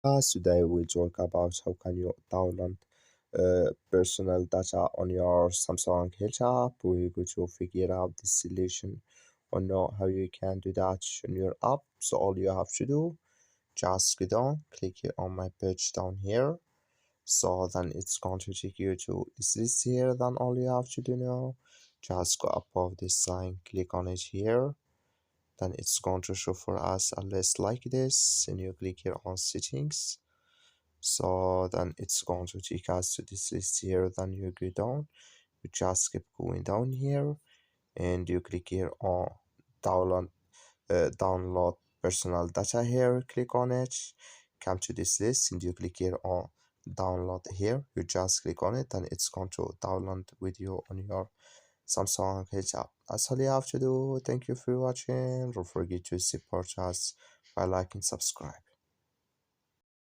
Today we talk about how can you download personal data on your Samsung Health app. We're going to figure out the solution or know how you can do that on your app. So all you have to do, just go down, click here on my page down here. So then it's going to take you to this list here. Then all you have to do now, just go above this sign, click on it here. Then it's going to show for us a list like this, and you click here on settings. So then it's going to take us to this list here. Then you go down, you just keep going down here, and you click here on download download personal data here. Click on it, come to this list, and you click here on download here. You just click on it, and it's going to download with you on your Samsung Health app. That's all you have to do. Thank you for watching. Don't forget to support us by liking, subscribe.